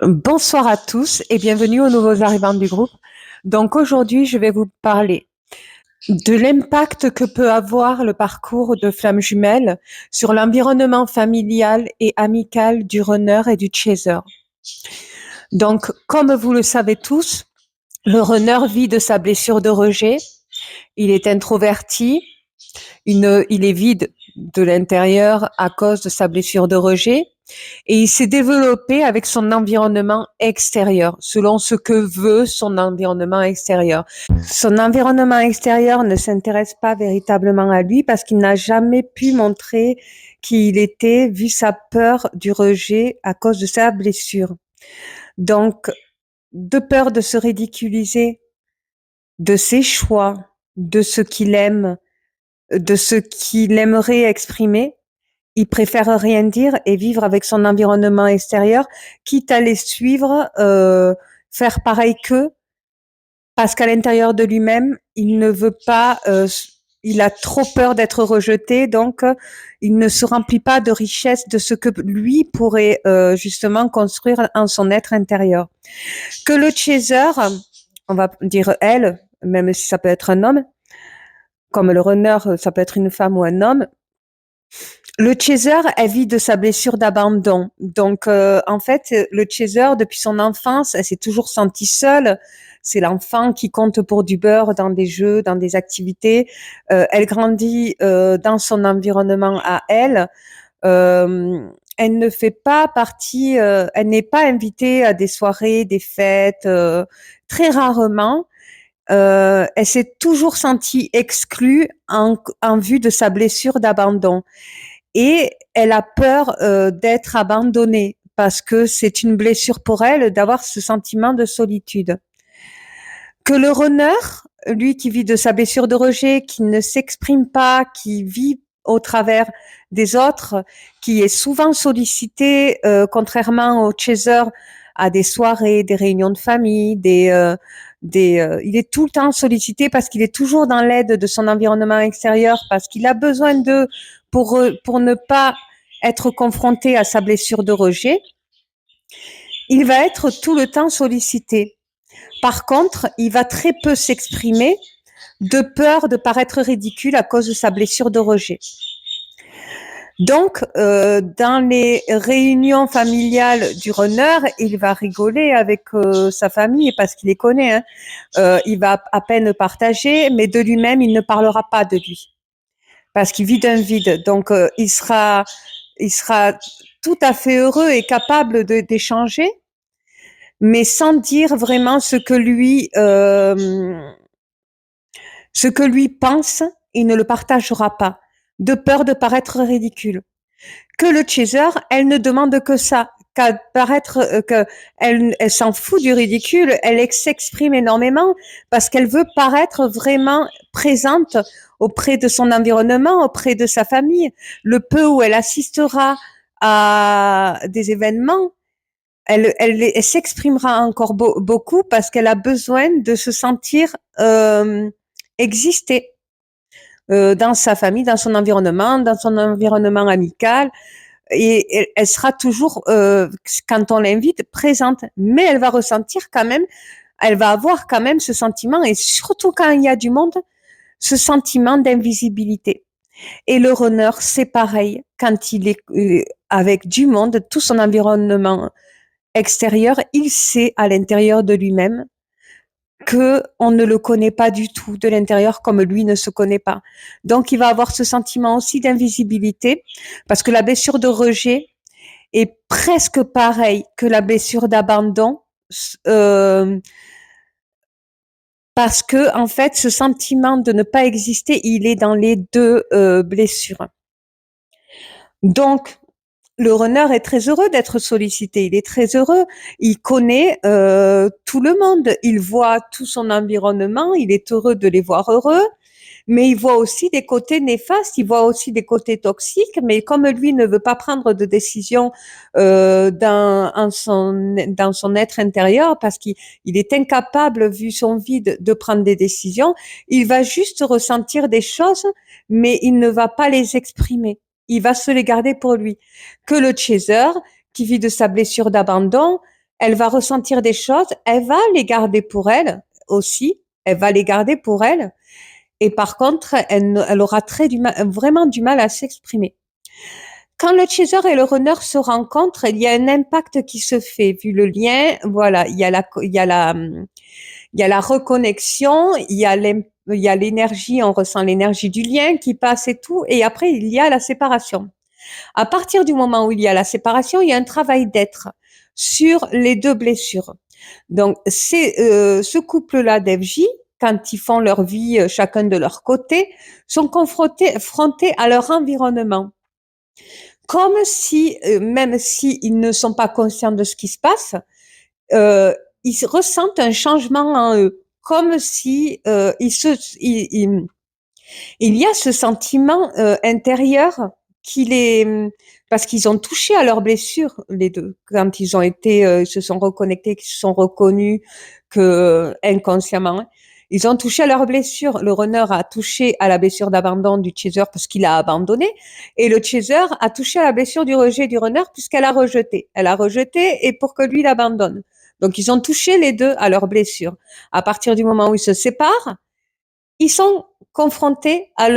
Bonsoir à tous et bienvenue aux nouveaux arrivants du groupe. Donc aujourd'hui, je vais vous parler de l'impact que peut avoir le parcours de flammes jumelles sur l'environnement familial et amical du runner et du chaser. Donc, comme vous le savez tous, le runner vit de sa blessure de rejet. Il est introverti, il est vide de l'intérieur à cause de sa blessure de rejet. Et il s'est développé avec son environnement extérieur, selon ce que veut son environnement extérieur. Son environnement extérieur ne s'intéresse pas véritablement à lui parce qu'il n'a jamais pu montrer qui il était, vu sa peur du rejet à cause de sa blessure. Donc, de peur de se ridiculiser, de ses choix, de ce qu'il aime, de ce qu'il aimerait exprimer, il préfère rien dire et vivre avec son environnement extérieur, quitte à les suivre, faire pareil qu'eux, parce qu'à l'intérieur de lui-même, il ne veut pas, il a trop peur d'être rejeté, donc il ne se remplit pas de richesse de ce que lui pourrait justement construire en son être intérieur. Que le chaser, on va dire elle, même si ça peut être un homme, comme le runner, ça peut être une femme ou un homme. Le chaser, elle vit de sa blessure d'abandon. Donc, en fait, le chaser, depuis son enfance, elle s'est toujours sentie seule. C'est l'enfant qui compte pour du beurre dans des jeux, dans des activités. Elle grandit dans son environnement à elle. Elle ne fait pas partie, elle n'est pas invitée à des soirées, des fêtes, très rarement. Elle s'est toujours sentie exclue en vue de sa blessure d'abandon. Et elle a peur d'être abandonnée parce que c'est une blessure pour elle d'avoir ce sentiment de solitude. Que le runner, lui qui vit de sa blessure de rejet, qui ne s'exprime pas, qui vit au travers des autres, qui est souvent sollicité, contrairement au chaser, à des soirées, des réunions de famille, il est tout le temps sollicité parce qu'il est toujours dans l'aide de son environnement extérieur, parce qu'il a besoin d'eux pour ne pas être confronté à sa blessure de rejet. Il va être tout le temps sollicité. Par contre, il va très peu s'exprimer de peur de paraître ridicule à cause de sa blessure de rejet. Donc, dans les réunions familiales du runner, il va rigoler avec sa famille parce qu'il les connaît. Il va à peine partager, mais de lui-même, il ne parlera pas de lui parce qu'il vit d'un vide. Donc, il sera tout à fait heureux et capable d'échanger, mais sans dire vraiment ce que lui pense, il ne le partagera pas, de peur de paraître ridicule. Que le chaser, elle ne demande que ça, qu'à paraître, elle s'en fout du ridicule, elle s'exprime énormément parce qu'elle veut paraître vraiment présente auprès de son environnement, auprès de sa famille. Le peu où elle assistera à des événements, elle s'exprimera encore beaucoup parce qu'elle a besoin de se sentir exister dans sa famille, dans son environnement amical. Et elle sera toujours, quand on l'invite, présente. Mais elle va ressentir quand même, elle va avoir quand même ce sentiment, et surtout quand il y a du monde, ce sentiment d'invisibilité. Et le runner, c'est pareil. Quand il est avec du monde, tout son environnement extérieur, il sait à l'intérieur de lui-même que on ne le connaît pas du tout de l'intérieur comme lui ne se connaît pas. Donc, il va avoir ce sentiment aussi d'invisibilité parce que la blessure de rejet est presque pareille que la blessure d'abandon, euh, parce que en fait, ce sentiment de ne pas exister, il est dans les deux blessures. Donc, le runner est très heureux d'être sollicité. Il est très heureux. Il connaît tout le monde. Il voit tout son environnement. Il est heureux de les voir heureux. Mais il voit aussi des côtés néfastes. Il voit aussi des côtés toxiques. Mais comme lui ne veut pas prendre de décision dans son être intérieur, parce qu'il est incapable, vu son vide, de prendre des décisions, il va juste ressentir des choses, mais il ne va pas les exprimer. Il va se les garder pour lui. Que le chaser, qui vit de sa blessure d'abandon, elle va ressentir des choses, elle va les garder pour elle aussi, elle va les garder pour elle, et par contre, elle aura vraiment du mal à s'exprimer. Quand le chaser et le runner se rencontrent, il y a un impact qui se fait, vu le lien, voilà, il y a la reconnexion, il y a l'énergie, on ressent l'énergie du lien qui passe et tout, et après, il y a la séparation. À partir du moment où il y a la séparation, il y a un travail d'être sur les deux blessures. Donc, c'est ce couple-là d'FJ, quand ils font leur vie chacun de leur côté, sont confrontés à leur environnement. Comme si, même s'ils ne sont pas conscients de ce qui se passe, ils ressentent un changement en eux, comme si il y a ce sentiment intérieur qui les, parce qu'ils ont touché à leurs blessures les deux quand ils ont été, se sont reconnectés, qu'ils se sont reconnus que inconsciemment. Ils ont touché à leurs blessures. Le runner a touché à la blessure d'abandon du chaser parce qu'il a abandonné, et le chaser a touché à la blessure du rejet du runner puisqu'elle a rejeté. Elle a rejeté et pour que lui l'abandonne. Donc ils ont touché les deux à leurs blessures. À partir du moment où ils se séparent, ils sont confrontés à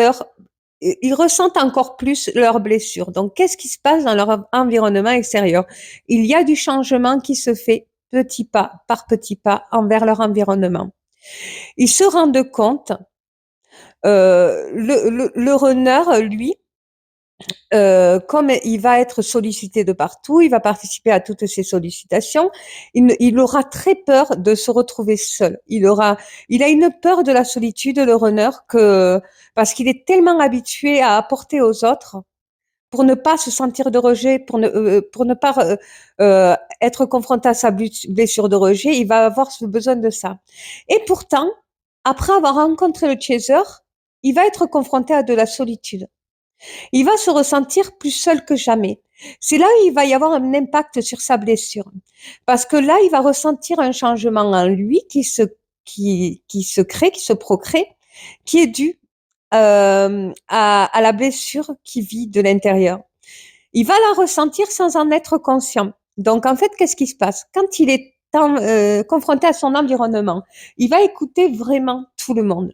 ils ressentent encore plus leurs blessures. Donc, qu'est-ce qui se passe dans leur environnement extérieur? Il y a du changement qui se fait petit pas par petit pas envers leur environnement. Ils se rendent compte, le runner, lui, comme il va être sollicité de partout, il va participer à toutes ces sollicitations, il aura très peur de se retrouver seul. Il a une peur de la solitude, le runner, parce qu'il est tellement habitué à apporter aux autres pour ne pas se sentir de rejet, pour ne pas être confronté à sa blessure de rejet, il va avoir ce besoin de ça. Et pourtant, après avoir rencontré le chaser, il va être confronté à de la solitude. Il va se ressentir plus seul que jamais. C'est là où il va y avoir un impact sur sa blessure. Parce que là, il va ressentir un changement en lui qui se crée, qui se procrée, qui est dû à la blessure qu'il vit de l'intérieur. Il va la ressentir sans en être conscient. Donc, en fait, qu'est-ce qui se passe? Quand il est confronté à son environnement, il va écouter vraiment tout le monde.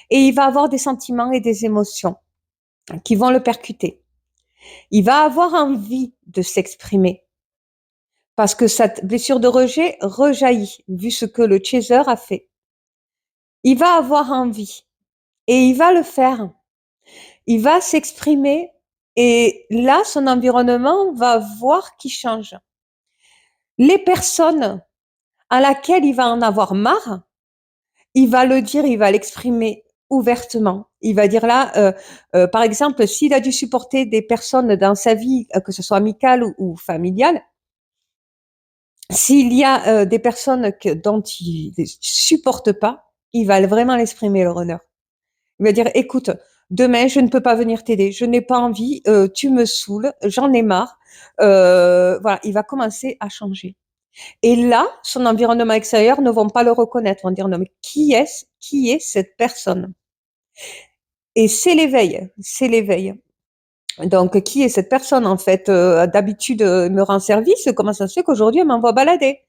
Et il va avoir des sentiments et des émotions qui vont le percuter. Il va avoir envie de s'exprimer parce que cette blessure de rejet rejaillit, vu ce que le chaser a fait. Il va avoir envie et il va le faire. Il va s'exprimer et là, son environnement va voir qu'il change. Les personnes à laquelle il va en avoir marre, il va le dire, il va l'exprimer ouvertement. Il va dire là, par exemple, s'il a dû supporter des personnes dans sa vie, que ce soit amicale ou familiale, s'il y a des personnes dont il ne supporte pas, il va vraiment l'exprimer, le runner. Il va dire, écoute, demain, je ne peux pas venir t'aider, je n'ai pas envie, tu me saoules, j'en ai marre. Voilà, il va commencer à changer. Et là, son environnement extérieur ne vont pas le reconnaître, vont dire, non, mais qui est-ce? Qui est cette personne? Et c'est l'éveil, c'est l'éveil. Donc, qui est cette personne, en fait? D'habitude, me rend service, comment ça se fait qu'aujourd'hui, elle m'envoie balader?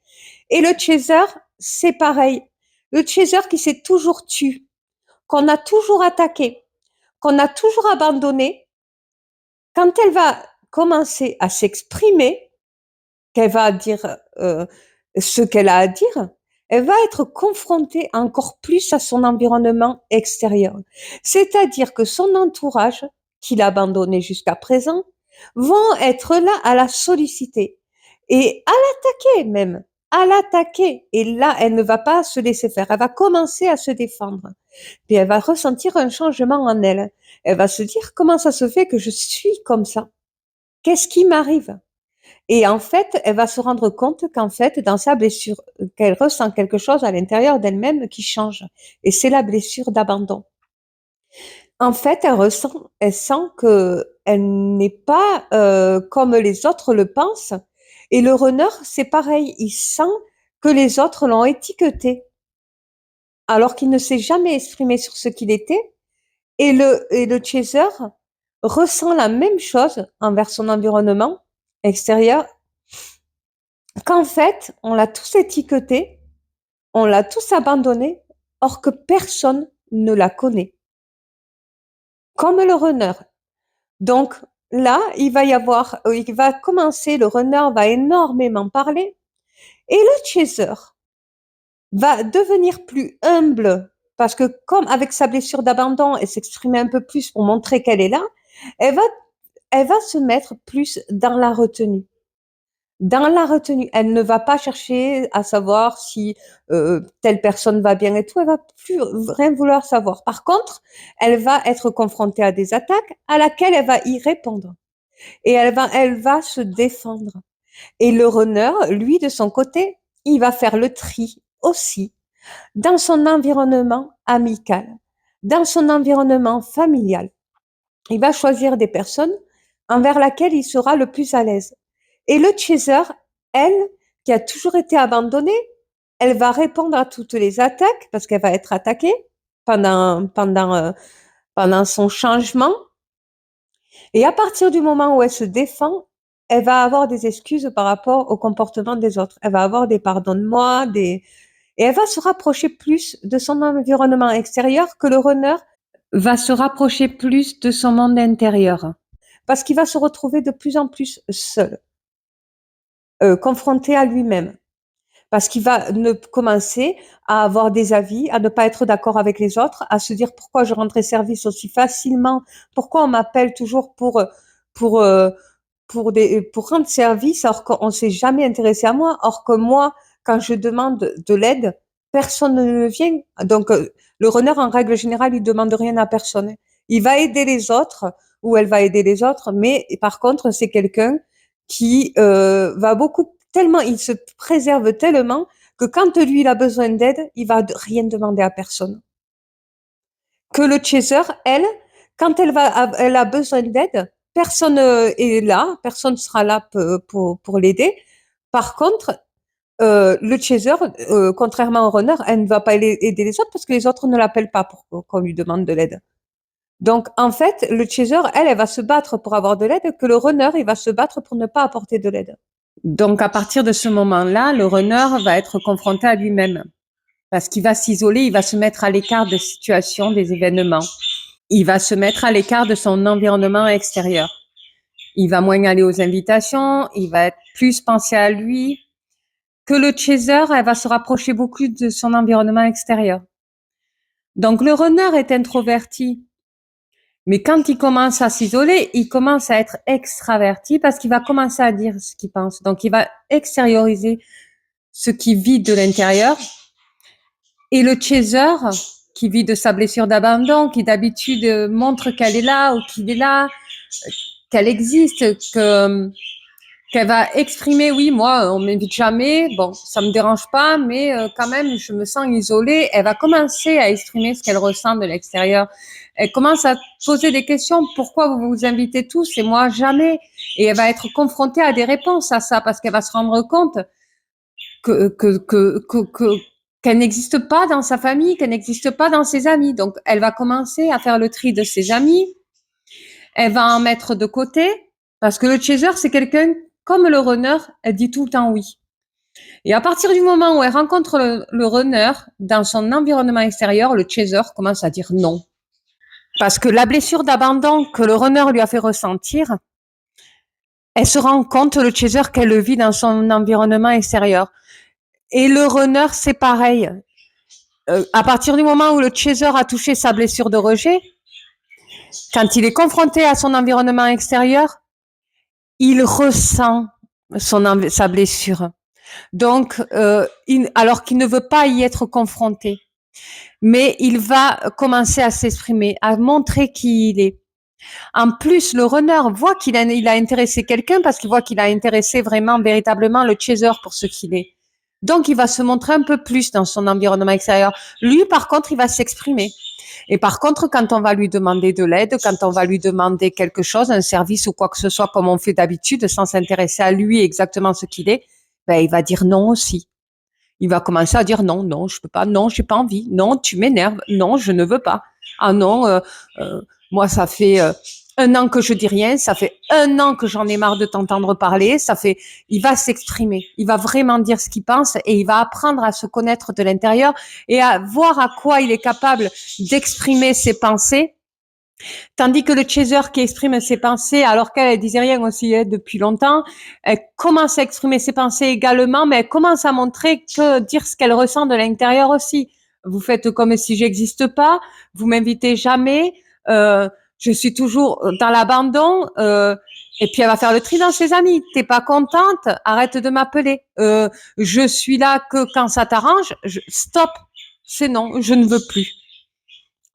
Et le chaser, c'est pareil. Le chaser qui s'est toujours tu, qu'on a toujours attaqué, qu'on a toujours abandonné, quand elle va commencer à s'exprimer, qu'elle va dire ce qu'elle a à dire, elle va être confrontée encore plus à son environnement extérieur. C'est-à-dire que son entourage, qu'il a abandonné jusqu'à présent, vont être là à la solliciter et à l'attaquer même, à l'attaquer. Et là, elle ne va pas se laisser faire. Elle va commencer à se défendre. Puis elle va ressentir un changement en elle. Elle va se dire, comment ça se fait que je suis comme ça? Qu'est-ce qui m'arrive? Et en fait, elle va se rendre compte qu'en fait, dans sa blessure, qu'elle ressent quelque chose à l'intérieur d'elle-même qui change. Et c'est la blessure d'abandon. En fait, elle sent que elle n'est pas comme les autres le pensent. Et le runner, c'est pareil. Il sent que les autres l'ont étiqueté, alors qu'il ne s'est jamais exprimé sur ce qu'il était. Et le chaser ressent la même chose envers son environnement extérieur. qu'en fait, on l'a tous étiqueté, on l'a tous abandonné, or que personne ne la connaît. Comme le runner. Donc là, il va commencer, le runner va énormément parler et le chaser va devenir plus humble parce que comme avec sa blessure d'abandon, elle s'exprimait un peu plus pour montrer qu'elle est là, elle va, elle va se mettre plus dans la retenue. Dans la retenue, elle ne va pas chercher à savoir si telle personne va bien et tout, elle va plus rien vouloir savoir. Par contre, elle va être confrontée à des attaques à laquelle elle va y répondre et elle va se défendre. Et le runner, lui, de son côté, il va faire le tri aussi dans son environnement amical, dans son environnement familial. Il va choisir des personnes envers laquelle il sera le plus à l'aise. Et le chaser, elle, qui a toujours été abandonnée, elle va répondre à toutes les attaques parce qu'elle va être attaquée pendant son changement. Et à partir du moment où elle se défend, elle va avoir des excuses par rapport au comportement des autres. Elle va avoir des pardonne-moi, et elle va se rapprocher plus de son environnement extérieur que le runner va se rapprocher plus de son monde intérieur. Parce qu'il va se retrouver de plus en plus seul, confronté à lui-même. Parce qu'il va ne commencer à avoir des avis, à ne pas être d'accord avec les autres, à se dire pourquoi je rendrais service aussi facilement, pourquoi on m'appelle toujours pour euh, pour rendre service alors qu'on s'est jamais intéressé à moi, or que moi quand je demande de l'aide, personne ne vient. Donc le runner en règle générale, il demande rien à personne. Il va aider les autres ou elle va aider les autres, mais par contre c'est quelqu'un qui va beaucoup tellement, il se préserve tellement que quand lui il a besoin d'aide, il va rien demander à personne. Que le chaser, elle, quand elle a besoin d'aide, personne est là, personne sera là pour l'aider. Par contre, le chaser, contrairement au runner, elle ne va pas aider les autres parce que les autres ne l'appellent pas pour qu'on lui demande de l'aide. Donc, en fait, le chaser, elle va se battre pour avoir de l'aide, que le runner, il va se battre pour ne pas apporter de l'aide. Donc, à partir de ce moment-là, le runner va être confronté à lui-même parce qu'il va s'isoler, il va se mettre à l'écart des situations, des événements. Il va se mettre à l'écart de son environnement extérieur. Il va moins aller aux invitations, il va être plus pensé à lui. Que le chaser, elle va se rapprocher beaucoup de son environnement extérieur. Donc le runner est introverti, mais quand il commence à s'isoler, il commence à être extraverti parce qu'il va commencer à dire ce qu'il pense. Donc il va extérioriser ce qui vit de l'intérieur. Et le chaser, qui vit de sa blessure d'abandon, qui d'habitude montre qu'elle est là ou qu'il est là, qu'elle existe, qu'elle va exprimer, oui, moi, on m'invite jamais, bon, ça me dérange pas, mais quand même, je me sens isolée. Elle va commencer à exprimer ce qu'elle ressent de l'extérieur. Elle commence à poser des questions. Pourquoi vous vous invitez tous et moi jamais? Et elle va être confrontée à des réponses à ça parce qu'elle va se rendre compte qu'elle n'existe pas dans sa famille, qu'elle n'existe pas dans ses amis. Donc, elle va commencer à faire le tri de ses amis. Elle va en mettre de côté parce que le chaser, c'est quelqu'un comme le runner, elle dit tout le temps oui. Et à partir du moment où elle rencontre le runner dans son environnement extérieur, le chaser commence à dire non. Parce que la blessure d'abandon que le runner lui a fait ressentir, elle se rend compte, le chaser, qu'elle le vit dans son environnement extérieur. Et le runner, c'est pareil. À partir du moment où le chaser a touché sa blessure de rejet, quand il est confronté à son environnement extérieur, il ressent sa blessure. Donc, alors qu'il ne veut pas y être confronté, mais il va commencer à s'exprimer, à montrer qui il est. En plus, le runner voit il a intéressé quelqu'un parce qu'il voit qu'il a intéressé vraiment, véritablement le chaser pour ce qu'il est. Donc, il va se montrer un peu plus dans son environnement extérieur. Lui, par contre, il va s'exprimer. Et par contre, quand on va lui demander de l'aide, quand on va lui demander quelque chose, un service ou quoi que ce soit, comme on fait d'habitude, sans s'intéresser à lui exactement ce qu'il est, ben, il va dire non aussi. Il va commencer à dire non, non, je peux pas, non, j'ai pas envie, non, tu m'énerves, non, je ne veux pas. Ah non, moi ça fait un an que je dis rien, ça fait un an que j'en ai marre de t'entendre parler, il va s'exprimer, il va vraiment dire ce qu'il pense et il va apprendre à se connaître de l'intérieur et à voir à quoi il est capable d'exprimer ses pensées. Tandis que le chaser qui exprime ses pensées, alors qu'elle disait rien aussi depuis longtemps, elle commence à exprimer ses pensées également, mais elle commence à montrer que dire ce qu'elle ressent de l'intérieur aussi. Vous faites comme si j'existe pas, vous m'invitez jamais, je suis toujours dans l'abandon, et puis elle va faire le tri dans ses amis. T'es pas contente, arrête de m'appeler. Je suis là que quand ça t'arrange. Stop, c'est non, je ne veux plus.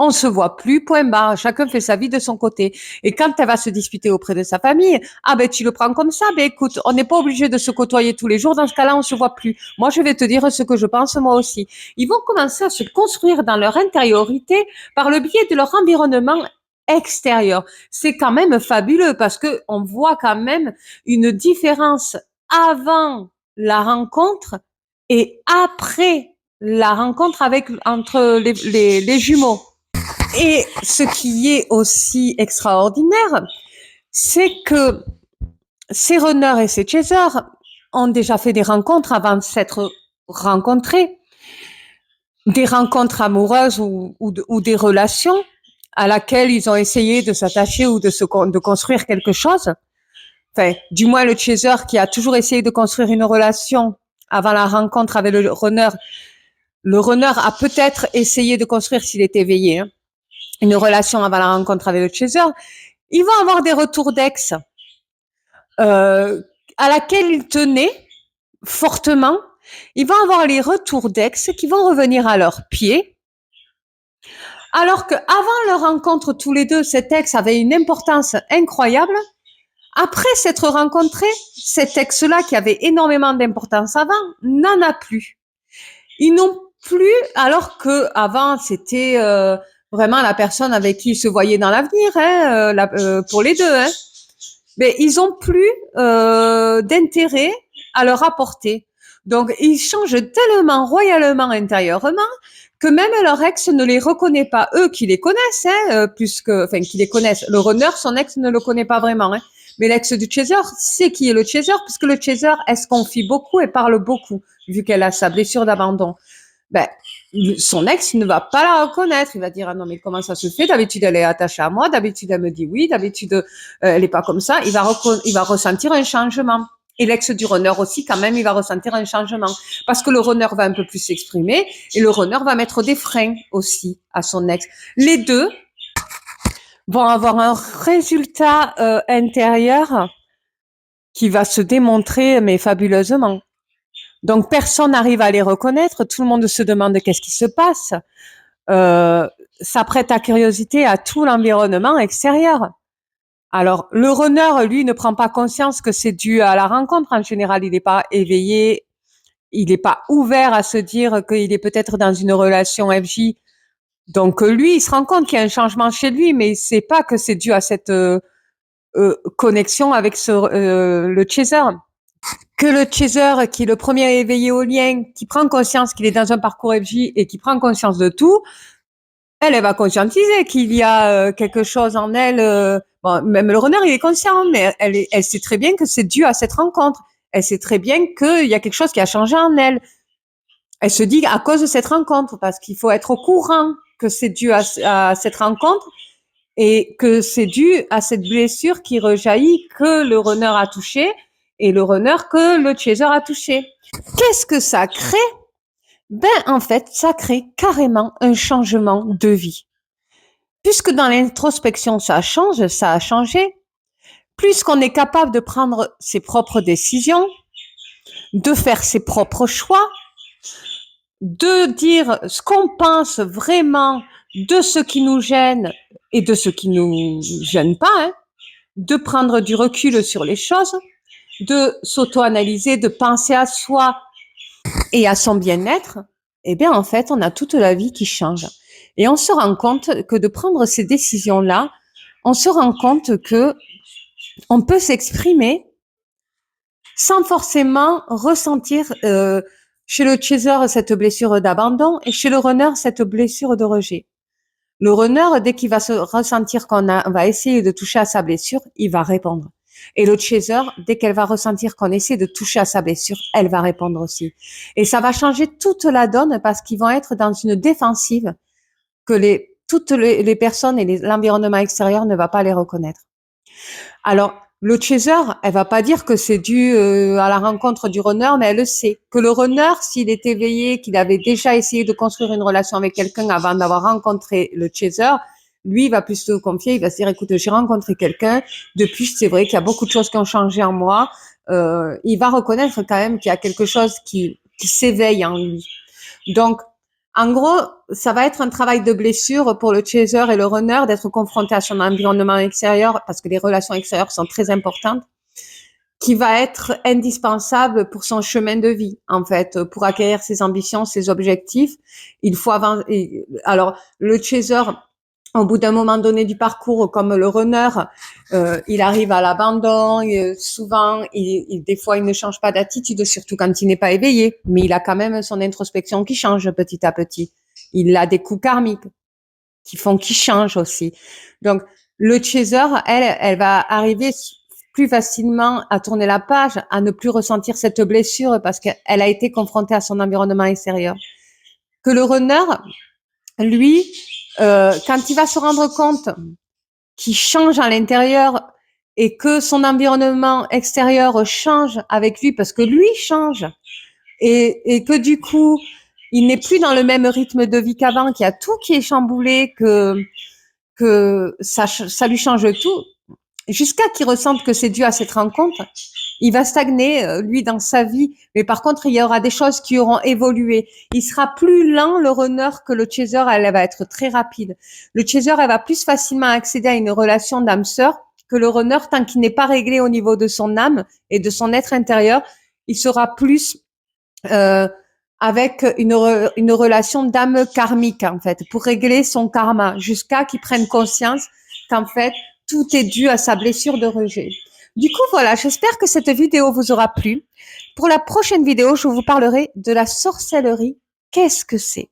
On se voit plus, point barre. Chacun fait sa vie de son côté. Et quand elle va se disputer auprès de sa famille, ah ben tu le prends comme ça. Ben écoute, on n'est pas obligé de se côtoyer tous les jours. Dans ce cas-là, on se voit plus. Moi, je vais te dire ce que je pense moi aussi. Ils vont commencer à se construire dans leur intériorité par le biais de leur environnement extérieur. C'est quand même fabuleux parce que on voit quand même une différence avant la rencontre et après la rencontre entre les jumeaux. Et ce qui est aussi extraordinaire, c'est que ces runners et ces chasers ont déjà fait des rencontres avant de s'être rencontrés, des rencontres amoureuses ou des relations à laquelle ils ont essayé de s'attacher ou de construire quelque chose. Enfin, du moins le chaser qui a toujours essayé de construire une relation avant la rencontre avec le runner. Le runner a peut-être essayé de construire, s'il est éveillé, une relation avant la rencontre avec le chaser. Ils vont avoir des retours d'ex à laquelle ils tenaient fortement. Ils vont avoir les retours d'ex qui vont revenir à leurs pieds. Alors qu'avant leur rencontre, tous les deux, cet ex avait une importance incroyable. Après s'être rencontrés, cet ex-là, qui avait énormément d'importance avant, n'en a plus. Ils n'ont plus, alors que avant c'était vraiment la personne avec qui ils se voyaient dans l'avenir, pour les deux. Mais ils ont plus d'intérêt à leur apporter. Donc ils changent tellement royalement intérieurement que même leur ex ne les reconnaît pas. Eux qui les connaissent, qui les connaissent. Le runner, son ex ne le connaît pas vraiment. Mais l'ex du chaser sait qui est le chaser, puisque le chaser, elle se confie beaucoup et parle beaucoup, vu qu'elle a sa blessure d'abandon. Ben, son ex ne va pas la reconnaître. Il va dire, ah non, mais comment ça se fait? D'habitude, elle est attachée à moi. D'habitude, elle me dit oui. D'habitude, elle est pas comme ça. Il va ressentir un changement. Et l'ex du runner aussi, quand même, il va ressentir un changement. Parce que le runner va un peu plus s'exprimer et le runner va mettre des freins aussi à son ex. Les deux vont avoir un résultat intérieur qui va se démontrer, mais fabuleusement. Donc, personne n'arrive à les reconnaître. Tout le monde se demande qu'est-ce qui se passe. Ça prête à curiosité à tout l'environnement extérieur. Alors, le runner, lui, ne prend pas conscience que c'est dû à la rencontre. En général, il n'est pas éveillé. Il n'est pas ouvert à se dire qu'il est peut-être dans une relation FJ. Donc, lui, il se rend compte qu'il y a un changement chez lui, mais il ne sait pas que c'est dû à cette connexion avec le chaser. Que le chaser, qui est le premier éveillé au lien, qui prend conscience qu'il est dans un parcours FJ et qui prend conscience de tout, elle va conscientiser qu'il y a quelque chose en elle. Bon, même le runner, il est conscient, mais elle sait très bien que c'est dû à cette rencontre. Elle sait très bien qu'il y a quelque chose qui a changé en elle. Elle se dit à cause de cette rencontre, parce qu'il faut être au courant que c'est dû à cette rencontre et que c'est dû à cette blessure qui rejaillit que le runner a touché et le runner que le chaser a touché. Qu'est-ce que ça crée? Ben, en fait, ça crée carrément un changement de vie. Puisque dans l'introspection, ça change, ça a changé, plus qu'on est capable de prendre ses propres décisions, de faire ses propres choix, de dire ce qu'on pense vraiment de ce qui nous gêne et de ce qui nous gêne pas, de prendre du recul sur les choses, de s'auto-analyser, de penser à soi et à son bien-être, eh bien, en fait, on a toute la vie qui change. Et on se rend compte que de prendre ces décisions-là, on se rend compte que on peut s'exprimer sans forcément ressentir chez le chaser cette blessure d'abandon et chez le runner cette blessure de rejet. Le runner, dès qu'il va se ressentir on va essayer de toucher à sa blessure, il va répondre. Et le chaser, dès qu'elle va ressentir qu'on essaie de toucher à sa blessure, elle va répondre aussi. Et ça va changer toute la donne parce qu'ils vont être dans une défensive que toutes les personnes et l'environnement extérieur ne va pas les reconnaître. Alors, le chaser, elle va pas dire que c'est dû à la rencontre du runner, mais elle le sait. Que le runner, s'il est éveillé, qu'il avait déjà essayé de construire une relation avec quelqu'un avant d'avoir rencontré le chaser, lui, il va plus se confier, il va se dire, écoute, j'ai rencontré quelqu'un, depuis, c'est vrai qu'il y a beaucoup de choses qui ont changé en moi. Il va reconnaître quand même qu'il y a quelque chose qui s'éveille en lui. Donc, en gros, ça va être un travail de blessure pour le chaser et le runner d'être confronté à son environnement extérieur parce que les relations extérieures sont très importantes, qui va être indispensable pour son chemin de vie, en fait, pour acquérir ses ambitions, ses objectifs. Il faut avancer. Alors, le chaser, au bout d'un moment donné du parcours, comme le runner, il arrive à l'abandon. Souvent, des fois, il ne change pas d'attitude, surtout quand il n'est pas éveillé. Mais il a quand même son introspection qui change petit à petit. Il a des coups karmiques qui font qu'il change aussi. Donc, le chaser, elle va arriver plus facilement à tourner la page, à ne plus ressentir cette blessure parce qu'elle a été confrontée à son environnement extérieur. Que le runner, lui, quand il va se rendre compte qu'il change à l'intérieur et que son environnement extérieur change avec lui parce que lui change et que du coup, il n'est plus dans le même rythme de vie qu'avant, qu'il y a tout qui est chamboulé, que ça lui change tout, jusqu'à qu'il ressente que c'est dû à cette rencontre, il va stagner, lui, dans sa vie. Mais par contre, il y aura des choses qui auront évolué. Il sera plus lent, le runner, que le chaser. Elle va être très rapide. Le chaser, elle va plus facilement accéder à une relation d'âme-sœur que le runner, tant qu'il n'est pas réglé au niveau de son âme et de son être intérieur. Il sera plus avec une relation d'âme karmique, en fait, pour régler son karma, jusqu'à qu'il prenne conscience qu'en fait, tout est dû à sa blessure de rejet. Du coup, voilà, j'espère que cette vidéo vous aura plu. Pour la prochaine vidéo, je vous parlerai de la sorcellerie. Qu'est-ce que c'est?